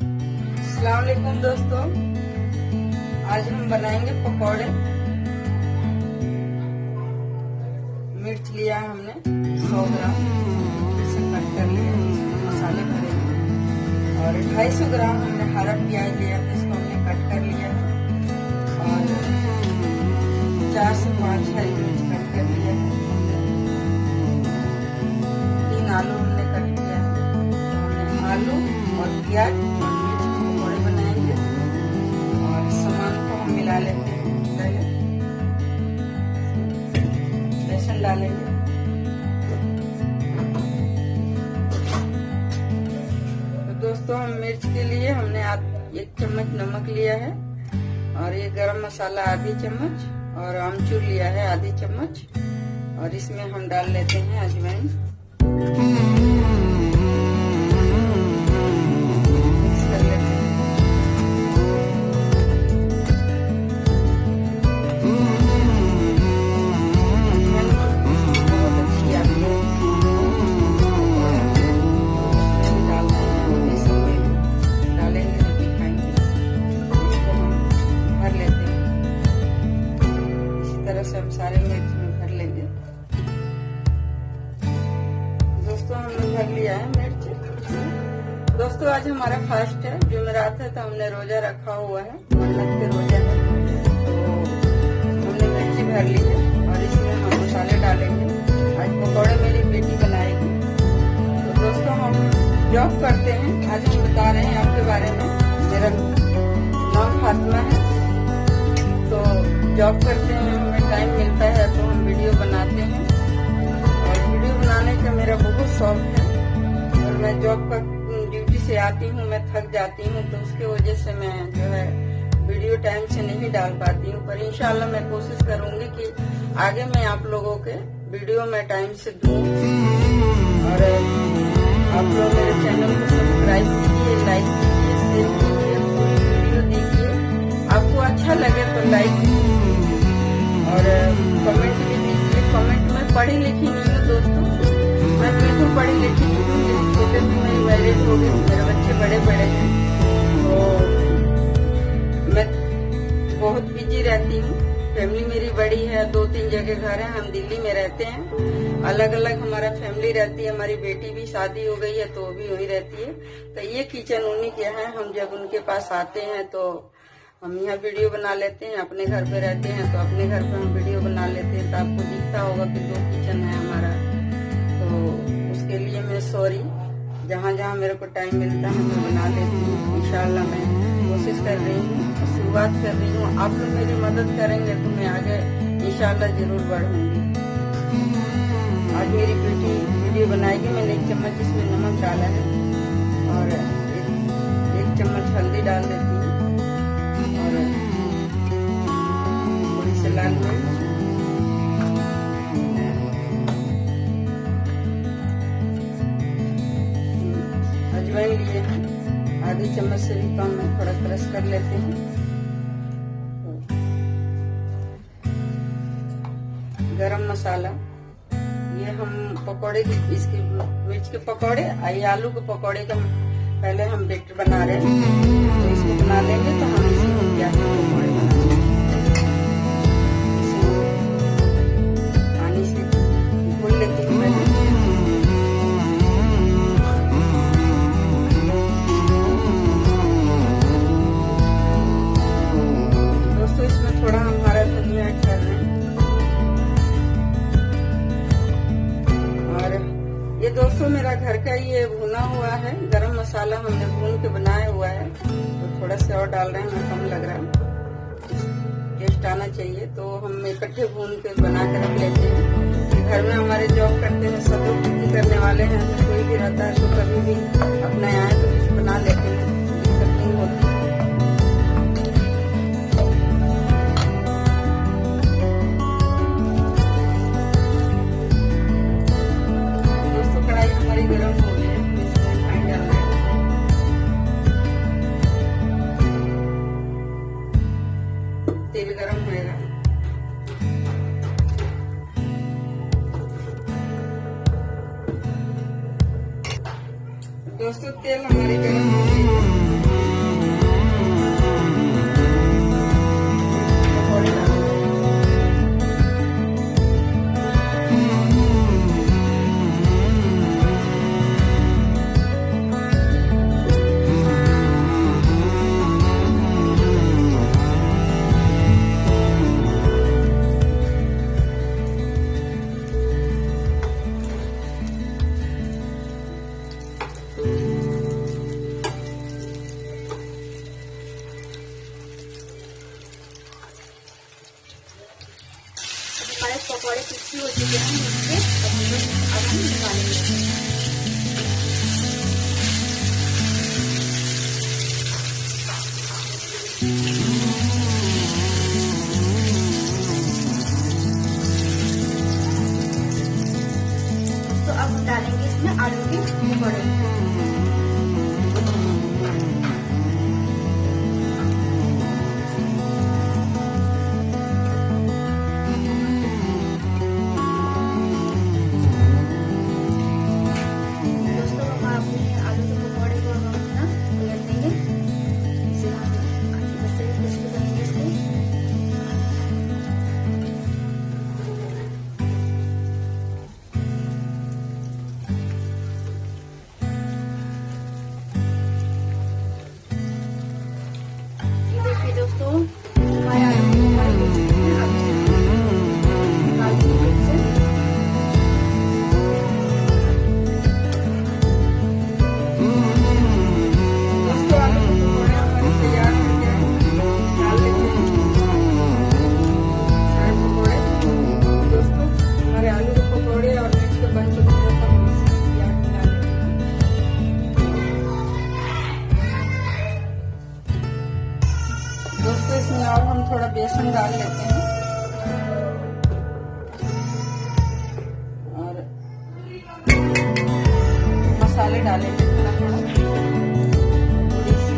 अस्सलाम वालेकुम दोस्तों, आज हम बनाएंगे पकौड़े। मिर्च लिया है हमने 100 ग्राम, इसे कट कर लिया, मसाले भरेंगे। और 250 ग्राम हमने हरा प्याज लिया था, इसको हमने कट कर लिया है। और 4 से 5 हरी मिर्च कट कर लिया है। 3 आलू हमने कट किया है। हमने आलू और प्याज और मिर्च के पकौड़े बनाएंगे। और सामान को हम मिला लेते हैं। पहले बेसन डालेंगे, तो दोस्तों हम मिर्च के लिए हमने 1 चम्मच नमक लिया है। और ये गरम मसाला आधी चम्मच और आमचूर लिया है आधी चम्मच। और इसमें हम डाल लेते हैं अजवाइन। मिक्स कर लेते हैं। बहुत अच्छी आती है, डालेंगे तो दिखाएंगे। इसको हम भर लेते हैं, इसी तरह से हम सारे मिर्च में भर लेंगे। दोस्तों हमने भर लिया है मिर्च। दोस्तों आज हमारा फास्ट है, जुमेरात है, तो हमने रोजा रखा हुआ है, मन्नत के रोजा है। तो हमने मिर्ची भर ली है और इसमें हम मसाले डालेंगे। आज पकौड़े मेरी बेटी बनाएगी। तो दोस्तों हम जॉब करते हैं, आज हम बता रहे हैं आपके बारे में। मेरा नाम फातिमा है। तो जॉब करते हैं, हमें टाइम मिलता है तो हम वीडियो बनाते हैं। और वीडियो बनाने का मेरा बहुत शौक है। और मैं जॉब का ड्यूटी से आती हूँ, मैं थक जाती हूँ, तो उसकी वजह से मैं जो है वीडियो टाइम से नहीं डाल पाती हूँ। पर इंशाल्लाह मैं कोशिश करूंगी कि आगे मैं आप लोगों के वीडियो में टाइम से दूँ। और आप लोग मेरे चैनल को सब्सक्राइब कीजिए, लाइक कीजिए, शेयर कीजिए, पूरी वीडियो देखिए। आपको अच्छा लगे तो लाइक और कमेंट भी दीजिए। कमेंट में पढ़ी लिखी नहीं हूँ दोस्तों, मैं बिल्कुल पढ़ी लिखी नहीं हूँ। मेरे छोटे भी मेरी मैरिज हो गई, मेरे बच्चे बड़े बड़े हैं, तो मैं बहुत बिजी रहती हूँ। फैमिली मेरी बड़ी है, 2-3 जगह घर है, हम दिल्ली में रहते हैं। अलग अलग हमारा फैमिली रहती है। हमारी बेटी भी शादी हो गई है तो वो भी वहीं रहती है। तो ये किचन उन्हीं के है। हम जब उनके पास आते हैं तो हम यहाँ वीडियो बना लेते हैं। अपने घर पे रहते हैं तो अपने घर पे हम वीडियो बना लेते हैं। तो आपको दिखता होगा कि 2 किचन है हमारा। तो उसके लिए मैं सॉरी। जहाँ जहाँ मेरे को टाइम मिलता है मैं बना लेती हूँ। इंशाल्लाह मैं कोशिश कर रही हूँ, शुरुआत कर रही हूँ। आप लोग मेरी मदद करेंगे तो मैं आगे इंशाल्लाह जरूर बढ़ूंगी। आज मेरी बेटी वीडियो बनाएगी। मैंने 1 चम्मच इसमें नमक डाला है और 1 चम्मच हल्दी डाल देती हूँ और थोड़ी सी लाल मिर्च, अजवाइन लिए हैं आधी चम्मच से भी कम है, थोड़ा क्रश कर लेते हैं। गरम मसाला, ये हम पकौड़े की इसके मिर्च के पकौड़े, ये आलू के पकौड़े का पहले हम बैटर बना रहे हैं। तो इसको बना लेंगे तो हम इसी को प्याज के पकौड़े बनाएंगे। पानी से घोल लेते हैं पहले। दोस्तों इसमें थोड़ा हम हरा धनिया ऐड कर रहे हैं। ये दोस्तों मेरा घर का ये भुना हुआ है गरम मसाला, हमने भून के बनाया हुआ है। तो थोड़ा सा और डाल रहे हैं, हमें कम लग रहा है, टेस्ट आना चाहिए। तो हम इकट्ठे भून के बना कर रख लेते हैं। घर में हमारे जॉब करते हैं, सब लोग खेती करने वाले हैं, तो कोई भी रहता है तो कभी भी अपना आए तो कुछ बना लेते हैं, दिक्कत नहीं होती। गरम हो गया, इसमें रिफाइंड डालना है। तेल गरम होएगा। दोस्तों तेल हमारी गरम हो गई है। अब डालेंगे इसमें आलू के पकौड़े। दोस्तों हमारे आलू के पकौड़े हो चुके हैं। अब निकाल दीजिए से। दोस्तों आलू के पकौड़े हमारे तैयार हो गए हैं, डाल लेते हैं सारे पकौड़े। दोस्तों हमारे आलू के पकौड़े और मिर्च के बन चुके हैं, तो हम इसमें प्याज मिला लेते हैं। दोस्तों इसमें और हम थोड़ा बेसन डाल लेते हैं और मसाले डालेंगे थोड़ा थोड़ा, थोड़ी सी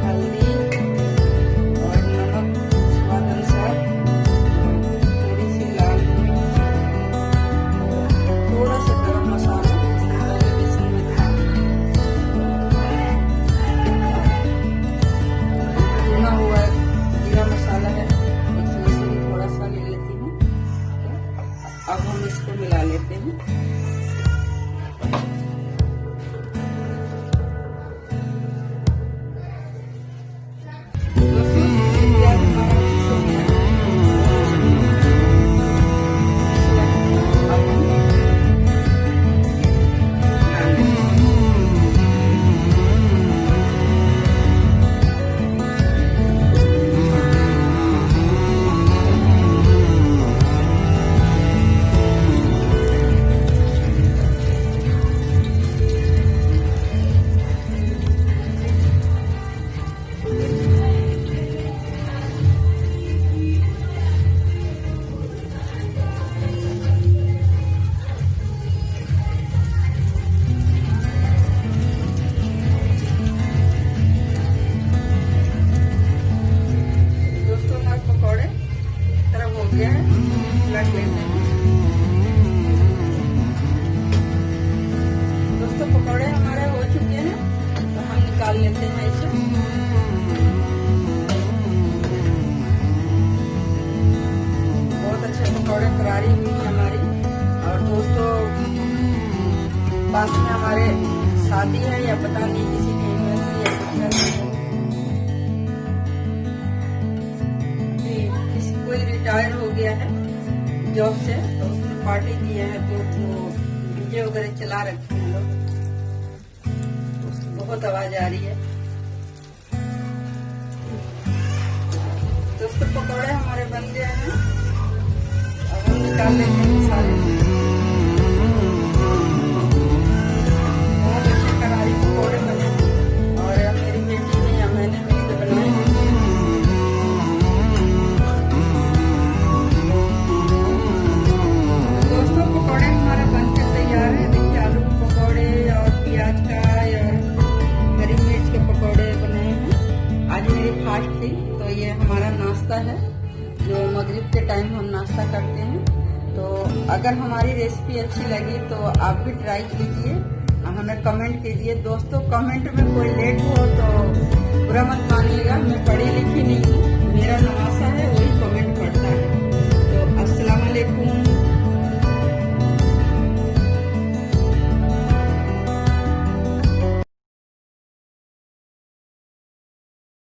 हल्दी और नमक स्वाद अनुसार, थोड़ी सी लाल मिर्च, थोड़ा सा गरम मसाला पहले बेसन में था, भुना हुआ जीरा मसाला है, इसमें से भी थोड़ा सा ले लेती हूँ। तो अब हम इसको मिला लेते हैं। दोस्तों प्याज हमारा मिक्स हो गया है। अब हम डाल देंगे। दोस्तों हमारे पकौड़े तरफ हो गया है, पलट लेते हैं। दोस्तों पकौड़े हमारे हो चुके हैं, तो हम निकाल लेते हैं इसे। बहुत अच्छे पकौड़े करारी हुई है हमारी। और दोस्तों पास में हमारे शादी है या पता नहीं किसी की एनिवर्सरी या कुछ है, किसी कोई रिटायर हो गया है जॉब से, तो उसने पार्टी दिया है, तो वो डीजे वगैरह चला रखे हैं लोग, उसकी बहुत आवाज आ रही है। दोस्तों पकौड़े हमारे बन गए हैं, अब हम निकाल लेते हैं सारे। बहुत अच्छे करारी पकौड़े बने और मेरी बेटी ने या मैंने मिलकर बनाए हैं। दोस्तों पकौड़े हमारे बनकर तैयार है। देखिए आलू के पकौड़े और प्याज का और हरी मिर्च के पकौड़े बने हैं। आज मेरी फास्ट थी, तो ये हमारा नाश्ता है जो मगरिब के टाइम हम नाश्ता करते हैं। तो अगर हमारी रेसिपी अच्छी लगी तो आप भी ट्राई कीजिए, हमें कमेंट कीजिए। दोस्तों कमेंट में कोई लेट हो तो बुरा मत मानिएगा, मैं पढ़ी लिखी